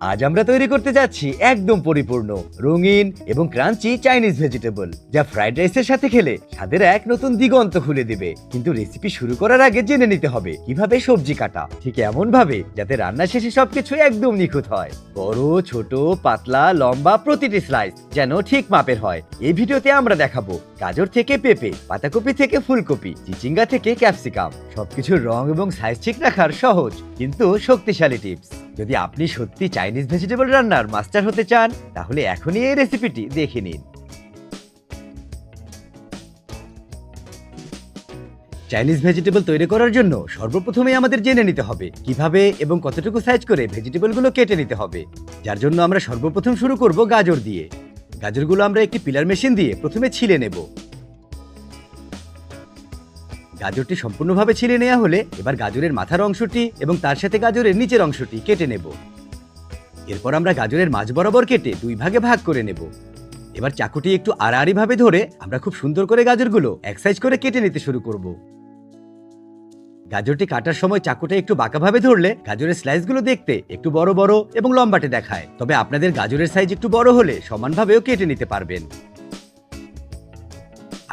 আজ আমরা তৈরি করতে যাচ্ছি একদম পরিপূর্ণ রঙিন এবং ক্রাঞ্চি চাইনিজ ভেজিটেবল, যা ফ্রাইড রাইসের সাথে খেলে স্বাদের এক নতুন দিগন্ত খুলে দিবে। কিন্তু রেসিপি শুরু করার আগে জেনে নিতে হবে কিভাবে সবজি কাটা, ঠিক এমন ভাবে যাতে রান্না শেষে সবকিছু একদম নিখুঁত হয়। বড়, ছোট, পাতলা, লম্বা প্রতিটি স্লাইস যেন ঠিক মাপের হয়। এই ভিডিওতে আমরা দেখাবো গাজর থেকে পেঁপে, পাতাকপি থেকে ফুলকপি, চিচিঙ্গা থেকে ক্যাপসিকাম, সবকিছুর রং এবং সাইজ ঠিক রাখার সহজ কিন্তু শক্তিশালী টিপস। যদি আপনি সত্যি চাইনিজ ভেজিটেবল রান্নার মাস্টার হতে চান, তাহলে এখনই এই রেসিপিটি দেখে নিন। চাইনিজ ভেজিটেবল তৈরি করার জন্য সর্বপ্রথমে আমাদের জেনে নিতে হবে কিভাবে এবং কতটুকু সাইজ করে ভেজিটেবলগুলো কেটে নিতে হবে। যার জন্য আমরা সর্বপ্রথম শুরু করব গাজর দিয়ে। গাজরগুলো আমরা একটি পিলার মেশিন দিয়ে প্রথমে ছিলে নেব। গাজরটি সম্পূর্ণভাবে ছিলে নেওয়া হলে এবার গাজরের মাথার অংশটি এবং তার সাথে গাজরের নিচের অংশটি কেটে নেব। এরপর আমরা গাজরের মাঝ বরাবর কেটে দুই ভাগে ভাগ করে নেব। এবার চাকুটি একটু আড়াআড়ি ভাবে ধরে আমরা খুব সুন্দর করে গাজরগুলো এক সাইজ করে কেটে নিতে শুরু করব। গাজরটি কাটার সময় চাকুটা একটু বাঁকাভাবে ধরলে গাজরের স্লাইসগুলো দেখতে একটু বড় বড় এবং লম্বাটে দেখায়। তবে আপনাদের গাজরের সাইজ একটু বড় হলে সমানভাবেও কেটে নিতে পারবেন।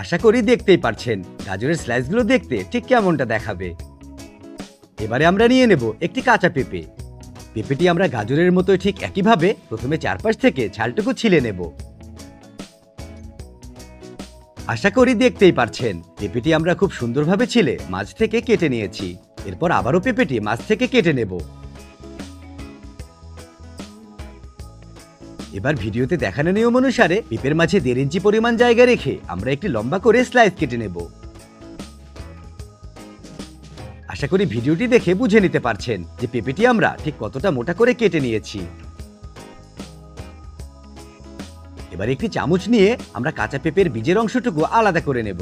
আশা করি দেখতেই পারছেন গাজরের স্লাইসগুলো দেখতে ঠিক কেমনটা দেখাবে। এবারে আমরা নিয়ে নেব একটি কাঁচা পেঁপে। পেঁপেটি আমরা গাজরের মতো ঠিক একইভাবে প্রথমে চারপাশ থেকে ছালটুকু ছিলে নেব। আশা করি দেখতেই পারছেন পেঁপেটি আমরা খুব সুন্দরভাবে ছিলে মাঝ থেকে কেটে নিয়েছি। এরপর আবারও পেঁপেটি মাঝ থেকে কেটে নেব। এবার ভিডিওতে দেখানো নিয়ম অনুসারে পেঁপের মাঝে 1.5 ইঞ্চি পরিমাণ জায়গা রেখে আমরা একটি লম্বা করে স্লাইস কেটে নেব। আশা করি ভিডিওটি দেখে বুঝে নিতে পারছেন যে পেঁপেটি আমরা ঠিক কতটা মোটা করে কেটে নিয়েছি। এবার একটি চামচ নিয়ে আমরা কাঁচা পেঁপের বীজের অংশটুকু আলাদা করে নেব।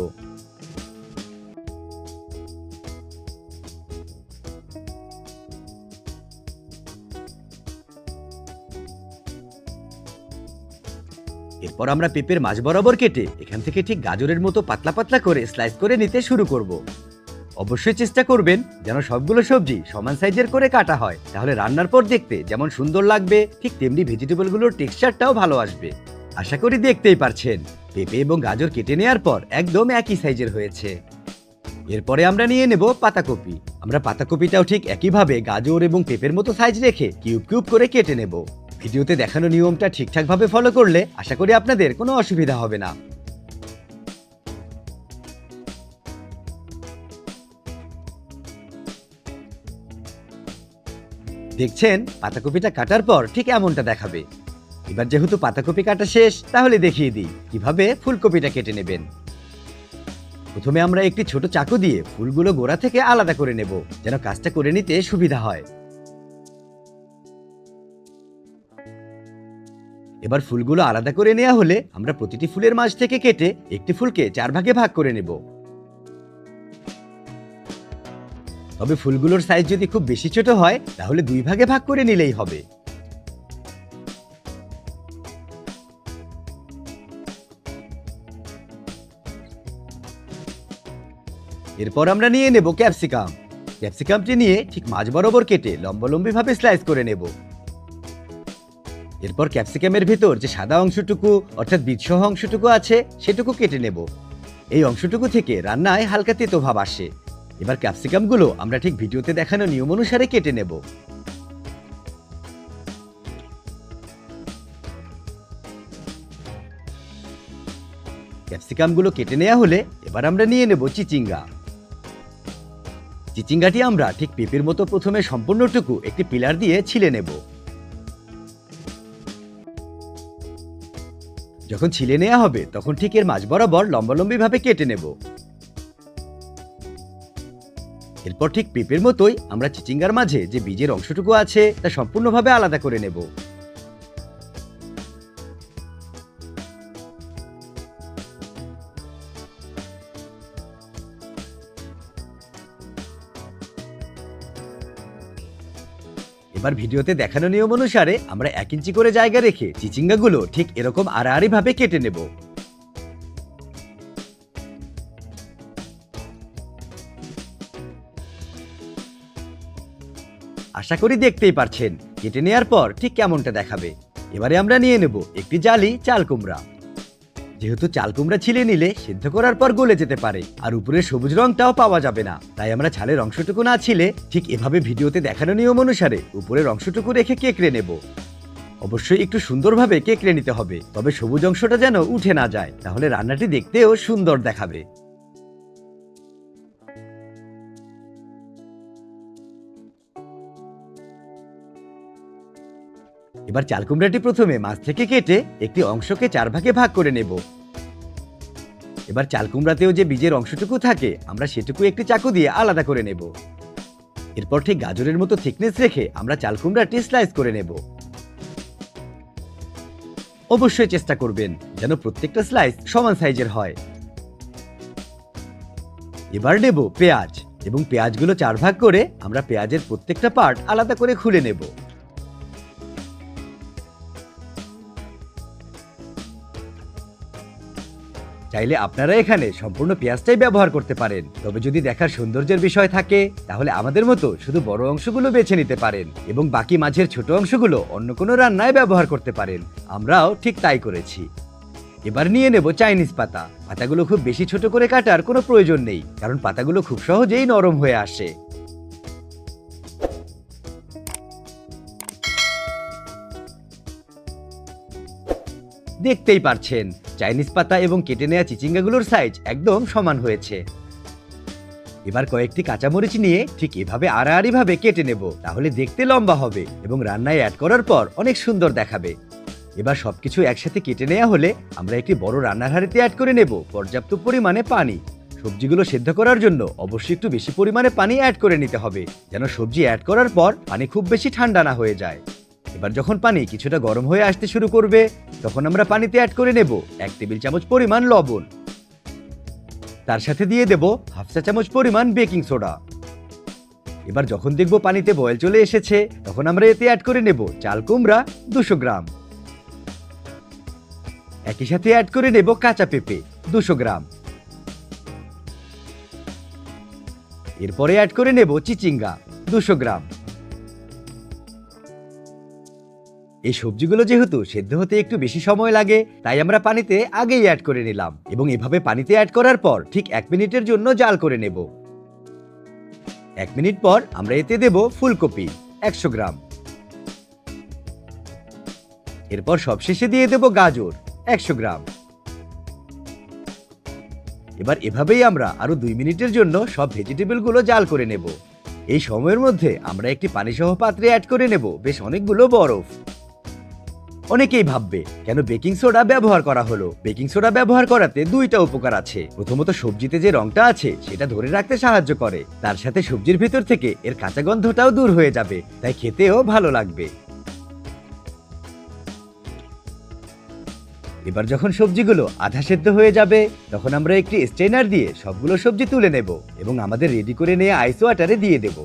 এরপর আমরা পেঁপের মাঝ বরাবর কেটে এখান থেকে ঠিক গাজরের মতো পাতলা পাতলা করে স্লাইস করে নিতে শুরু করব। অবশ্যই চেষ্টা করবেন যেন সবগুলো সবজি সমান সাইজের করে কাটা হয়, তাহলে রান্নার পর দেখতে যেমন সুন্দর লাগবে ঠিক তেমনি ভেজিটেবলগুলোর টেক্সচারটাও ভালো আসবে। আশা করি দেখতেই পারছেন পেঁপে এবং গাজর কেটে নেওয়ার পর একদম একই সাইজের হয়েছে। এরপরে আমরা নিয়ে নেব পাতাকপি। আমরা পাতাকপিটাও ঠিক একইভাবে গাজর এবং পেঁপের মতো সাইজ রেখে কিউব কিউব করে কেটে নেব। ভিডিওতে দেখানো নিয়মটা ঠিকঠাকভাবে ফলো করলে আশা করি আপনাদের কোনো অসুবিধা হবে না। দেখছেন পাতাকপিটা কাটার পর ঠিক এমনটা দেখাবে। এবার যেহেতু পাতাকপি কাটা শেষ, তাহলে দেখিয়ে দিই কিভাবে ফুলকপিটা কেটে নেবেন। প্রথমে আমরা একটি ছোট চাকু দিয়ে ফুলগুলো গোড়া থেকে আলাদা করে নেব, যেন কাজটা করে নিতে সুবিধা হয়। এবার ফুলগুলো আলাদা করে নেওয়া হলে আমরা প্রতিটি ফুলের মাঝ থেকে কেটে একটি ফুলকে 4 ভাগে ভাগ করে নেব। তবে ফুলগুলোর সাইজ যদি খুব বেশি ছোট হয় তাহলে 2 ভাগে ভাগ করে নিলেই হবে। এরপর আমরা নিয়ে নেব ক্যাপসিকাম। ক্যাপসিকামটি নিয়ে ঠিক মাঝ বরাবর কেটে লম্বালম্বি ভাবে স্লাইস করে নেব। এরপর ক্যাপসিকামের ভেতর যে সাদা অংশটুকু অর্থাৎ বীজসহ অংশটুকু আছে সেটুকু কেটে নেব। এই অংশটুকু থেকে রান্নায় হালকা তেতো ভাব আসে। এবার ক্যাপসিকামগুলো আমরা ঠিক ভিডিওতে দেখানো নিয়ম অনুসারে কেটে নেব। ক্যাপসিকামগুলো কেটে নেওয়া হলে এবার আমরা নিয়ে নেব চিচিঙ্গা। চিচিঙ্গাটি আমরা ঠিক পেঁপের মতো প্রথমে সম্পূর্ণটুকু একটি পিলার দিয়ে ছিলে নেব। যখন ছিলে নেওয়া হবে তখন ঠিক এর মাঝ বরাবর লম্বালম্বি ভাবে কেটে নেব। এরপর ঠিক পেঁপের মতোই আমরা চিচিঙ্গার মাঝে যে বীজের অংশটুকু আছে তা সম্পূর্ণভাবে আলাদা করে নেব। এবার ভিডিওতে দেখানো নিয়ম অনুসারে আমরা 1 ইঞ্চি করে জায়গা রেখে চিচিঙ্গাগুলো ঠিক এরকম আড়াআড়ি ভাবে কেটে নেব। আশা করি দেখতেই পারছেন কেটে নেওয়ার পর ঠিক কেমনটা দেখাবে। এবারে আমরা নিয়ে নেব একটি জালি চাল কুমড়া। যেহেতু চাল কুমড়া ছিলে নিলে সিদ্ধ করার পর গলে যেতে পারে আর উপরের সবুজ রংটাও পাওয়া যাবে না, তাই আমরা ছালের অংশটুকু না ছিলে ঠিক এভাবে ভিডিওতে দেখানো নিয়ম অনুসারে উপরের অংশটুকু রেখে কেকড়ে নেব। অবশ্যই একটু সুন্দরভাবে কেকড়ে নিতে হবে, তবে সবুজ অংশটা যেন উঠে না যায়, তাহলে রান্নাটি দেখতেও সুন্দর দেখাবে। এবার চাল কুমড়াটি প্রথমে মাছ থেকে কেটে একটি অংশকে 4 ভাগে ভাগ করে নেব। এবার চাল কুমড়াতেও যে বীজের অংশটুকু থাকে আমরা সেটুকু একটি চাকু দিয়ে আলাদা করে নেব। এরপর ঠিক গাজরের মতো থিকনেস রেখে আমরা চাল কুমড়াটি স্লাইস করে নেব। অবশ্যই চেষ্টা করবেন যেন প্রত্যেকটা স্লাইস সমান সাইজের হয়। এবার নেব পেঁয়াজ এবং পেঁয়াজগুলো 4 ভাগ করে আমরা পেঁয়াজের প্রত্যেকটা পার্ট আলাদা করে খুলে নেব। চাইলে আপনারা এখানে সম্পূর্ণ পেঁয়াজটাই ব্যবহার করতে পারেন, তবে যদি দেখার সৌন্দর্যের বিষয় থাকে তাহলে আমাদের মতো শুধু বড় অংশগুলো বেছে নিতে পারেন এবং বাকি মাঝের ছোট অংশগুলো অন্য কোনো রান্নায় ব্যবহার করতে পারেন। আমরাও ঠিক তাই করেছি। এবার নিয়ে নেব চাইনিজ পাতা। পাতাগুলো খুব বেশি ছোট করে কাটার কোনো প্রয়োজন নেই, কারণ পাতাগুলো খুব সহজেই নরম হয়ে আসে। দেখতেই পারছেন চাইনিজ পাতা এবং কেটে নেওয়া চিচিঙ্গাগুলোর সাইজ একদম সমান হয়েছে। এবার কয়েকটি কাঁচামরিচ নিয়ে ঠিক এভাবে আড়াআড়ি ভাবে কেটে নেব, তাহলে দেখতে লম্বা হবে এবং রান্নায় অ্যাড করার পর অনেক সুন্দর দেখাবে। এবার সবকিছু একসাথে কেটে নেওয়া হলে আমরা একটি বড় রান্নার হাঁড়িতে অ্যাড করে নেব পর্যাপ্ত পরিমাণে পানি। সবজিগুলো সেদ্ধ করার জন্য অবশ্যই একটু বেশি পরিমাণে পানি অ্যাড করে নিতে হবে, যেন সবজি অ্যাড করার পর পানি খুব বেশি ঠান্ডা না হয়ে যায়। এবার যখন পানি কিছুটা গরম হয়ে আসতে শুরু করবে তখন আমরা পানিতে অ্যাড করে নেব 1 টেবিল চামচ পরিমাণ লবণ। তার সাথে দিয়ে দেব 1/2 চা চামচ পরিমাণ বেকিং সোডা। এবার যখন দেখব পানিতে বয়েল চলে এসেছে তখন আমরা এতে অ্যাড করে নেব চাল কুমড়া 200 গ্রাম। একই সাথে অ্যাড করে নেব কাঁচা পেঁপে 200 গ্রাম। এরপরে অ্যাড করে নেব চিচিঙ্গা 200 গ্রাম। এই সবজিগুলো যেহেতু সেদ্ধ হতে একটু বেশি সময় লাগে তাই আমরা পানিতে আগেই অ্যাড করে নিলাম এবং এভাবে পানিতে অ্যাড করার পর ঠিক 1 মিনিটের জন্য জাল করে নেব। 1 মিনিট পর আমরা এতে দেব ফুলকপি 100 গ্রাম। এরপর সবশেষে দিয়ে দেব গাজর 100 গ্রাম। এবার এভাবেই আমরা আরো 2 মিনিটের জন্য সব ভেজিটেবলগুলো জাল করে নেব। এই সময়ের মধ্যে আমরা একটি পানিসহ পাত্রে অ্যাড করে নেব বেশ অনেকগুলো বরফ। অনেকেই ভাববে কেন বেকিং সোডা ব্যবহার করা হলো। বেকিং সোডা ব্যবহার করাতে 2টা উপকার আছে। প্রথমত সবজিতে যে রংটা আছে সেটা ধরে রাখতে সাহায্য করে, তার সাথে সবজির ভিতর থেকে এর কাঁচা গন্ধটাও দূর হয়ে যাবে, তাই খেতেও ভালো লাগবে। এবার যখন সবজিগুলো আধা সেদ্ধ হয়ে যাবে তখন আমরা একটি স্ট্রেনার দিয়ে সবগুলো সবজি তুলে নেব এবং আমাদের রেডি করে নেওয়া আইস ওয়াটারে দিয়ে দেব।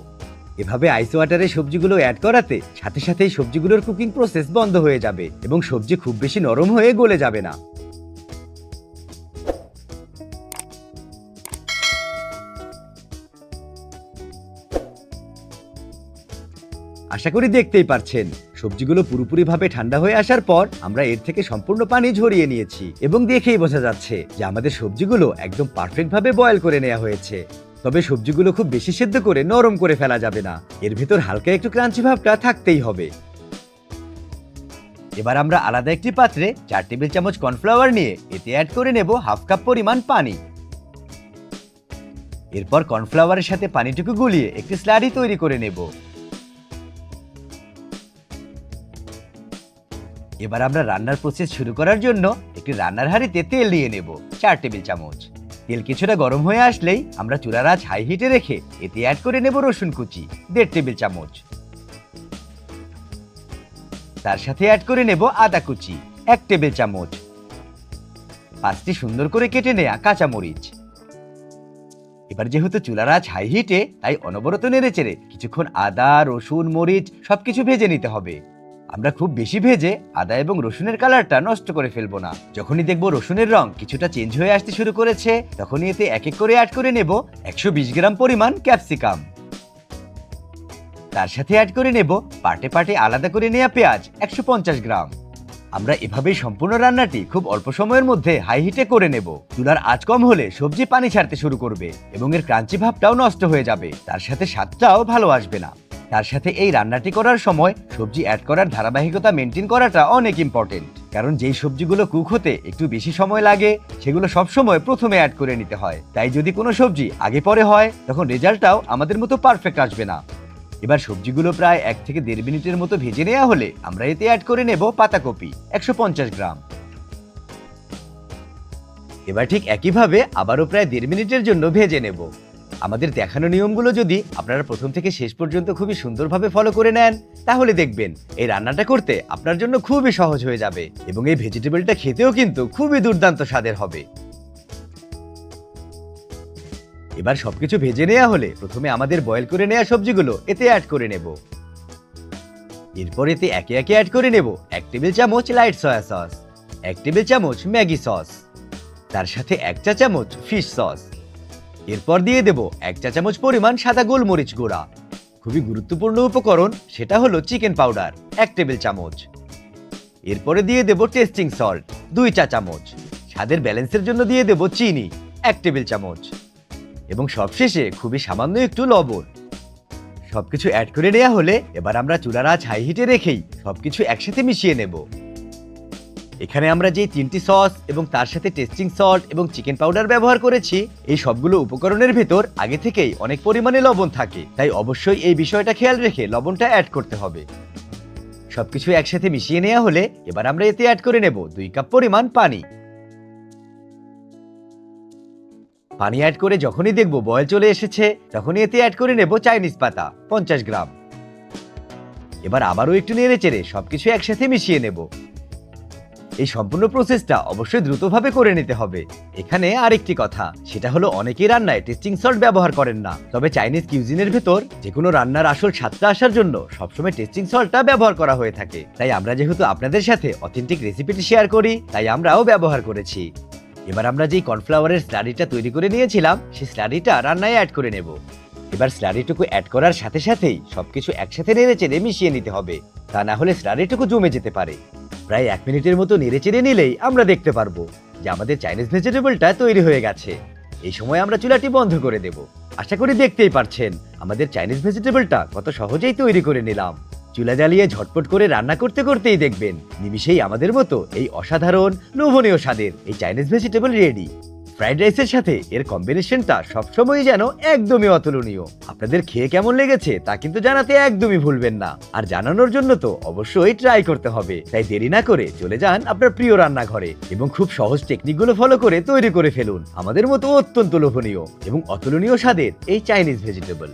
এভাবে আইস ওয়াটারে সবজিগুলো অ্যাড করাতে সাথে সাথেই সবজিগুলোর কুকিং প্রসেস বন্ধ হয়ে যাবে এবং সবজি খুব বেশি নরম হয়ে গলে যাবে না। আশা করি দেখতেই পারছেন সবজিগুলো পুরোপুরিভাবে ঠান্ডা হয়ে আসার পর আমরা এর থেকে সম্পূর্ণ পানি ঝরিয়ে নিয়েছি এবং দেখেই বোঝা যাচ্ছে যে আমাদের সবজিগুলো একদম পারফেক্টভাবে বয়েল করে নেওয়া হয়েছে। তবে সবজিগুলো খুব বেশি সেদ্ধ করে নরম করে ফেলা যাবে না, এর ভিতর হালকা একটু ক্রাঞ্চি ভাবটা থাকতেই হবে। এবার আমরা আলাদা একটি পাত্রে 4 টেবিল চামচ কর্নফ্লাওয়ার নিয়ে এতে অ্যাড করে নেব 1/2 কাপ পরিমাণ পানি। এরপর কর্নফ্লাওয়ারের সাথে পানিটুকু গুলিয়ে একটি স্লারি তৈরি করে নেব। এবার আমরা রান্নার প্রসেস শুরু করার জন্য একটি রান্নার হাঁড়িতে তেল দিয়ে নেব 4 টেবিল চামচ। তেল কিছুটা গরম হয়ে আসলেই আমরা চুলার আঁচ হাই হিটে রেখে এতে অ্যাড করে নেব রসুন কুচি 1.5 টেবিল চামচ। তার সাথে অ্যাড করে নেব আদা কুচি 1 টেবিল চামচ। 5টি সুন্দর করে কেটে নেওয়া কাঁচামরিচ। এবার যেহেতু চুলার আঁচ হাই হিটে তাই অনবরত নেড়েচেড়ে কিছুক্ষণ আদা রসুন মরিচ সবকিছু ভেজে নিতে হবে। আমরা খুব বেশি ভেজে আদা এবং রসুনের কালারটা নষ্ট করে ফেলবো না। যখনই দেখবো রসুনের রং কিছুটা চেঞ্জ হয়ে আসতে শুরু করেছে তখনই এতে এক এক করে অ্যাড করে নেব 120 গ্রাম পরিমাণ ক্যাপসিকাম। তার সাথে অ্যাড করে নেব পার্টে পার্টে আলাদা করে নেওয়া পেঁয়াজ 150 গ্রাম। আমরা এভাবেই সম্পূর্ণ রান্নাটি খুব অল্প সময়ের মধ্যে হাই হিটে করে নেব। চুলার আঁচ কম হলে সবজি পানি ছাড়তে শুরু করবে এবং এর ক্রাঞ্চি ভাবটাও নষ্ট হয়ে যাবে, তার সাথে স্বাদটাও ভালো আসবে না। তার সাথে এই রান্নাটি করার সময় সবজি অ্যাড করার ধারাবাহিকতা মেনটেন করাটা অনেক ইম্পর্টেন্ট, কারণ যেই সবজিগুলো কুক হতে একটু বেশি সময় লাগে সেগুলো সবসময় প্রথমে অ্যাড করে নিতে হয়। তাই যদি কোনো সবজি আগে পরে হয় তখন রেজাল্টটাও আমাদের মতো পারফেক্ট আসবে না। এবার সবজিগুলো প্রায় 1 থেকে 1.5 মিনিটের মতো ভেজে নেওয়া হলে আমরা এতে অ্যাড করে নেব পাতাকপি 150 গ্রাম। এবার ঠিক একইভাবে আবারও প্রায় 1.5 মিনিটের জন্য ভেজে নেব। আমাদের দেখানো নিয়মগুলো যদি আপনারা প্রথম থেকে শেষ পর্যন্ত খুবই সুন্দরভাবে ফলো করে নেন তাহলে দেখবেন এই রান্নাটা করতে আপনার জন্য খুবই সহজ হয়ে যাবে এবং এই ভেজিটেবলটা খেতেও কিন্তু খুবই দুর্দান্ত স্বাদের হবে। এবার সবকিছু ভেজে নেওয়া হলে প্রথমে আমাদের বয়েল করে নেওয়া সবজিগুলো এতে অ্যাড করে নেব। এরপর এতে একে একে অ্যাড করে নেব 1 টেবিল চামচ লাইট সয়া সস, 1 টেবিল চামচ ম্যাগি সস, তার সাথে 1 চা চামচ ফিশ সস। এরপর দিয়ে দেব 1 চা চামচ পরিমাণ সাদা গোলমরিচ গুঁড়া। খুবই গুরুত্বপূর্ণ উপকরণ সেটা হলো চিকেন পাউডার 1 টেবিল চামচ। এরপরে দিয়ে দেব টেস্টিং সল্ট 2 চা চামচ। স্বাদের ব্যালেন্সের জন্য দিয়ে দেব চিনি 1 টেবিল চামচ এবং সবশেষে খুবই সামান্য একটু লবণ। সবকিছু অ্যাড করে নেওয়া হলে এবার আমরা চুলার আঁচ হাই হিটে রেখেই সবকিছু একসাথে মিশিয়ে নেব। এখানে আমরা যে 3টি সস এবং তার সাথে টেস্টিং সল্ট এবং চিকেন পাউডার ব্যবহার করেছি এই সবগুলো উপকরণের ভেতর আগে থেকেই অনেক পরিমাণে লবণ থাকে, তাই অবশ্যই এই বিষয়টা খেয়াল রেখে লবণটা অ্যাড করতে হবে। সবকিছু একসাথে মিশিয়ে নেওয়া হলে এবার আমরা এতে অ্যাড করে নেব 2 কাপ পরিমাণ পানি। পানি অ্যাড করে যখনই দেখব বয়েল চলে এসেছে তখনই এতে অ্যাড করে নেব চাইনিজ পাতা 50 গ্রাম। এবার আবারও একটু নেড়েচেড়ে সবকিছু একসাথে মিশিয়ে নেব। এই সম্পূর্ণ প্রসেসটা অবশ্যই দ্রুতভাবে করে নিতে হবে। এখানে আরেকটি কথা, সেটা হলো অনেকেই রান্নায় টেস্টিং সল্ট ব্যবহার করেন না, তবে চাইনিজ কিউজিনের ভেতর যে কোনো রান্নার আসল স্বাদটা আসার জন্য সবসময় টেস্টিং সল্টটা ব্যবহার করা হয়ে থাকে। তাই আমরা যেহেতু আপনাদের সাথে অথেন্টিক রেসিপিটি শেয়ার করি তাই আমরাও ব্যবহার করেছি। এবার আমরা যেই কর্নফ্লাওয়ারের স্লারিটা তৈরি করে নিয়েছিলাম সেই স্লারিটা রান্নায় অ্যাড করে নেব। এবার স্লারিটুকু অ্যাড করার সাথে সাথেই সবকিছু একসাথে নেড়েচেড়ে মিশিয়ে নিতে হবে, তা না হলে স্লারিটুকু জমে যেতে পারে। প্রায় 1 মিনিটের মতো নেড়েচেড়ে নিলেই আমরা দেখতে পারবো যে আমাদের চাইনিজ ভেজিটেবলটা তৈরি হয়ে গেছে। এই সময় আমরা চুলাটি বন্ধ করে দেব। আশা করি দেখতেই পারছেন আমাদের চাইনিজ ভেজিটেবলটা কত সহজেই তৈরি করে নিলাম। চুলা জ্বালিয়ে ঝটপট করে রান্না করতে করতেই দেখবেন নিমিষেই আমাদের মতো এই অসাধারণ লোভনীয় স্বাদের এই চাইনিজ ভেজিটেবল রেডি। ফ্রাইড রাইসের সাথে এর কম্বিনেশনটা সবসময় যেন একদমই অতুলনীয়। আপনাদের খেয়ে কেমন লেগেছে তা কিন্তু জানাতে একদমই ভুলবেন না, আর জানানোর জন্য তো অবশ্যই ট্রাই করতে হবে। তাই দেরি না করে চলে যান আপনার প্রিয় রান্নাঘরে এবং খুব সহজ টেকনিকগুলো ফলো করে তৈরি করে ফেলুন আমাদের মতো অত্যন্ত লোভনীয় এবং অতুলনীয় স্বাদের এই চাইনিজ ভেজিটেবল।